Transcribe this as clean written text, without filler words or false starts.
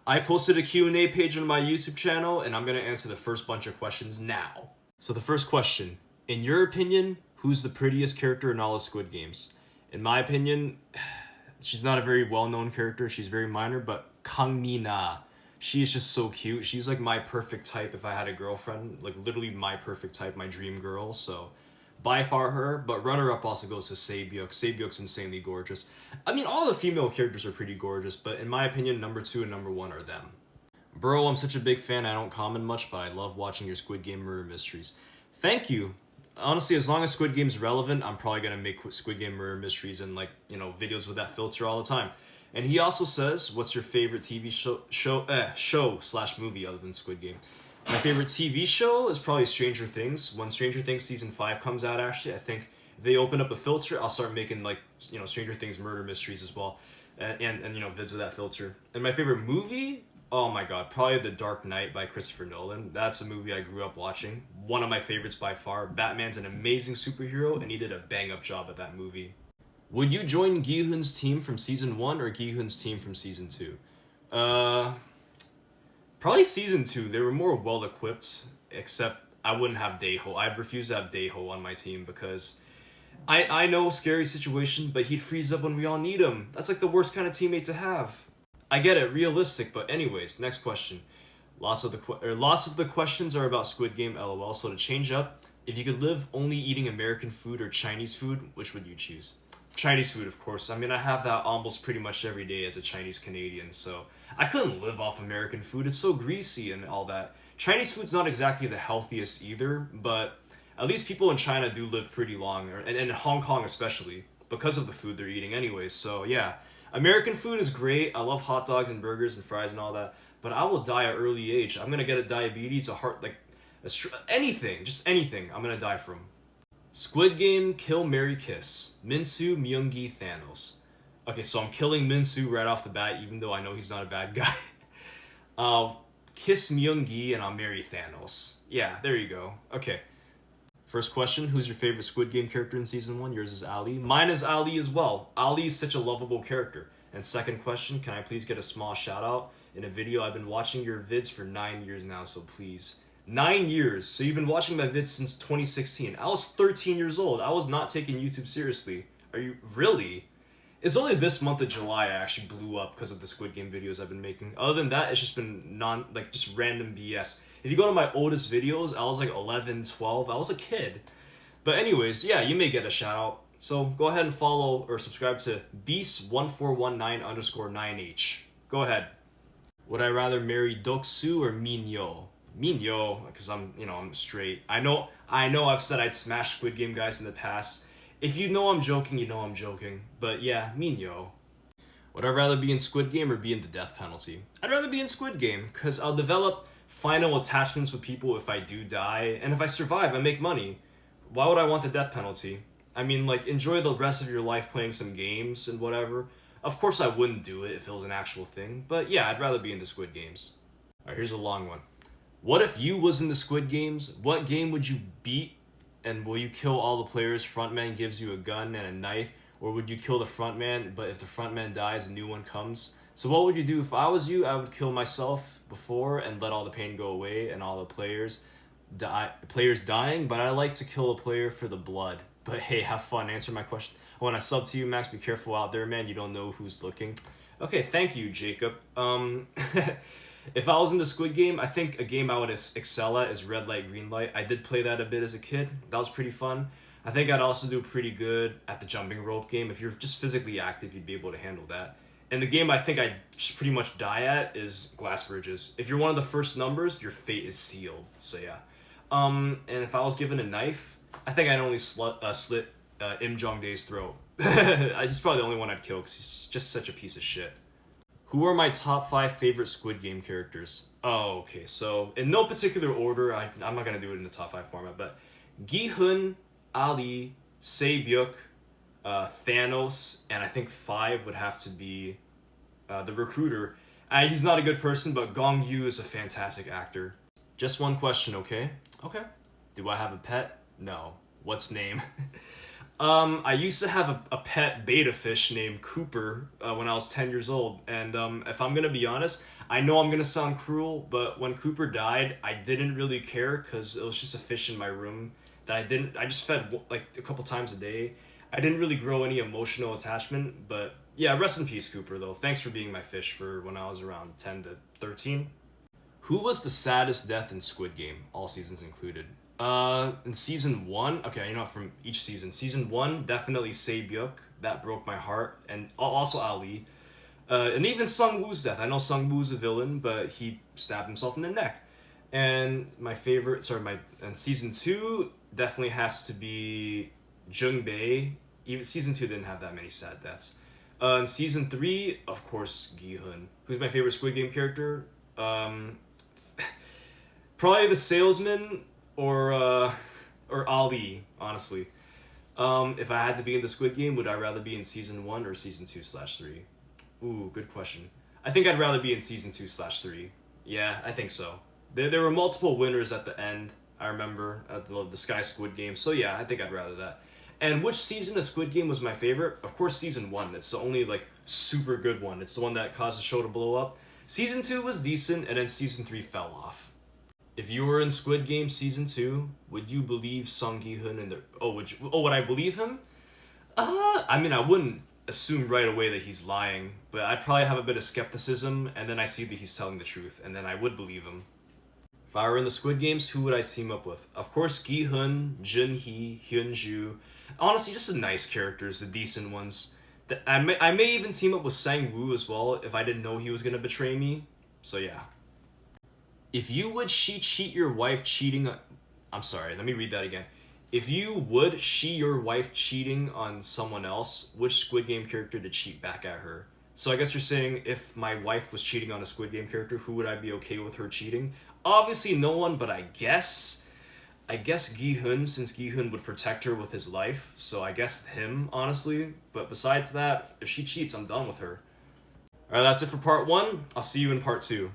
I posted a Q&A page on my YouTube channel, and I'm going to answer the first bunch of questions now. So the first question, in your opinion, who's the prettiest character in all of Squid Games? In my opinion, she's not a very well-known character. She's very minor, but Kang Mina, she is just so cute. She's like my perfect type if I had a girlfriend. Like literally my perfect type, my dream girl. So by far her, but runner-up also goes to Saebyuk. Saebyuk's insanely gorgeous. I mean, all the female characters are pretty gorgeous, but in my opinion, number 2 and number 1 are them. Bro, I'm such a big fan. I don't comment much, but I love watching your Squid Game murder mysteries. Thank you. Honestly, as long as Squid Game's relevant, I'm probably gonna make Squid Game murder mysteries and like, you know, videos with that filter all the time. And he also says, what's your favorite TV show/movie other than Squid Game? My favorite TV show is probably Stranger Things. When Stranger Things season 5 comes out, actually, I think if they open up a filter, I'll start making like, you know, Stranger Things murder mysteries as well, and you know, vids with that filter. And my favorite movie, oh my god, probably The Dark Knight by Christopher Nolan. That's a movie I grew up watching. One of my favorites by far. Batman's an amazing superhero, and he did a bang-up job at that movie. Would you join Gi-hun's team from season 1 or Gi-hun's team from season 2? Probably season 2. They were more well-equipped, except I wouldn't have Daeho. I'd refuse to have Daeho on my team because I know, scary situation, but he'd freeze up when we all need him. That's like the worst kind of teammate to have. I get it, realistic, but anyways, next question. Lots of the questions are about Squid Game, lol. So to change up, if you could live only eating American food or Chinese food, which would you choose? Chinese food, of course. I mean, I have that almost pretty much every day as a Chinese Canadian, so I couldn't live off American food. It's so greasy and all that. Chinese food's not exactly the healthiest either, but at least people in China do live pretty long, and in Hong Kong especially, because of the food they're eating anyways. So yeah, American food is great. I love hot dogs and burgers and fries and all that, but I will die at early age. I'm gonna get a diabetes, a heart, like anything, just anything I'm gonna die from. Squid Game, kill, marry, kiss. Minsu, Myung-gi, Thanos. Okay, so I'm killing Minsu right off the bat, even though I know he's not a bad guy. I'll kiss Myung-gi and I'll marry Thanos. Yeah, there you go. Okay. First question, who's your favorite Squid Game character in season 1? Yours is Ali. Mine is Ali as well. Ali is such a lovable character. And second question, can I please get a small shout out in a video? I've been watching your vids for 9 years now, so please. 9 years. So you've been watching my vids since 2016. I was 13 years old. I was not taking YouTube seriously. Are you really? It's only this month of July I actually blew up because of the Squid Game videos I've been making. Other than that, it's just been just random BS. If you go to my oldest videos, I was like 11, 12. I was a kid. But anyways, yeah, you may get a shout out. So go ahead and follow or subscribe to beast1419_9h. Go ahead. Would I rather marry Doksu or Minyo? Minyo, because I'm straight. I know I've said I'd smash Squid Game guys in the past. If you know I'm joking, you know I'm joking. But yeah, Minyo. Would I rather be in Squid Game or be in the death penalty? I'd rather be in Squid Game, because I'll develop final attachments with people if I do die, and if I survive, I make money. Why would I want the death penalty? I mean, like, enjoy the rest of your life playing some games and whatever. Of course I wouldn't do it if it was an actual thing, but yeah, I'd rather be in the Squid Games. Alright, here's a long one. What if you was in the Squid Games? What game would you beat? And will you kill all the players? Frontman gives you a gun and a knife. Or would you kill the frontman, but if the frontman dies, a new one comes? So what would you do? If I was you, I would kill myself before and let all the pain go away and all the players dying. But I like to kill a player for the blood. But hey, have fun. Answer my question. When I sub to you, Max, be careful out there, man. You don't know who's looking. Okay, thank you, Jacob. If I was in the Squid Game, I think a game I would excel at is red light, green light. I did play that a bit as a kid. That was pretty fun. I think I'd also do pretty good at the jumping rope game. If you're just physically active, you'd be able to handle that. And the game I think I'd just pretty much die at is glass bridges. If you're one of the first numbers, your fate is sealed. So yeah. And if I was given a knife, I think I'd only slit Im Jong-dae's throat. He's probably the only one I'd kill because he's just such a piece of shit. Who are my top 5 favorite Squid Game characters? Oh, okay. So in no particular order, I'm not gonna do it in the top 5 format, but Gi-hun, Ali, Saebyuk, Thanos, and I think 5 would have to be the recruiter. He's not a good person, but Gong Yu is a fantastic actor. Just one question, okay? Okay. Do I have a pet? No. What's name? I used to have a pet beta fish named Cooper when I was 10 years old. And if I'm going to be honest, I know I'm going to sound cruel, but when Cooper died, I didn't really care because it was just a fish in my room that I just fed like a couple times a day. I didn't really grow any emotional attachment, but yeah, rest in peace, Cooper, though. Thanks for being my fish for when I was around 10 to 13. Who was the saddest death in Squid Game, all seasons included? In season one, okay, from each season. Season one, definitely Saebyuk. That broke my heart, and also Ali, and even Sung Woo's death. I know Sung Woo's a villain, but he stabbed himself in the neck. And my favorite, and season two definitely has to be Jung Bae. Even season two didn't have that many sad deaths. In season three, of course, Gi Hun, who's my favorite Squid Game character. Probably the salesman or Ali, honestly. If I had to be in the Squid Game, would I rather be in season one or season 2/3? Ooh, good question. I think I'd rather be in season 2/3. Yeah, I think so. There were multiple winners at the end. I remember at the Sky Squid Game. So yeah, I think I'd rather that. And which season of Squid Game was my favorite? Of course, season one. It's the only like super good one. It's the one that caused the show to blow up. Season two was decent, and then season three fell off. If you were in Squid Game season two, would you believe Sung Gi Hun in the? Would I believe him? I mean, I wouldn't assume right away that he's lying, but I'd probably have a bit of skepticism, and then I see that he's telling the truth, and then I would believe him. If I were in the Squid Games, who would I team up with? Of course, Gi Hun, Jin Hee, Hyun Ju. Honestly, just the nice characters, the decent ones. I may even team up with Sang Woo as well if I didn't know he was gonna betray me. So yeah. If you would cheat your wife cheating on... I'm sorry, let me read that again. If you would your wife cheating on someone else, which Squid Game character to cheat back at her? So I guess you're saying if my wife was cheating on a Squid Game character, who would I be okay with her cheating? Obviously no one, but I guess Gi Hun, since Gi Hun would protect her with his life. So I guess him, honestly. But besides that, if she cheats, I'm done with her. Alright, that's it for part one. I'll see you in part two.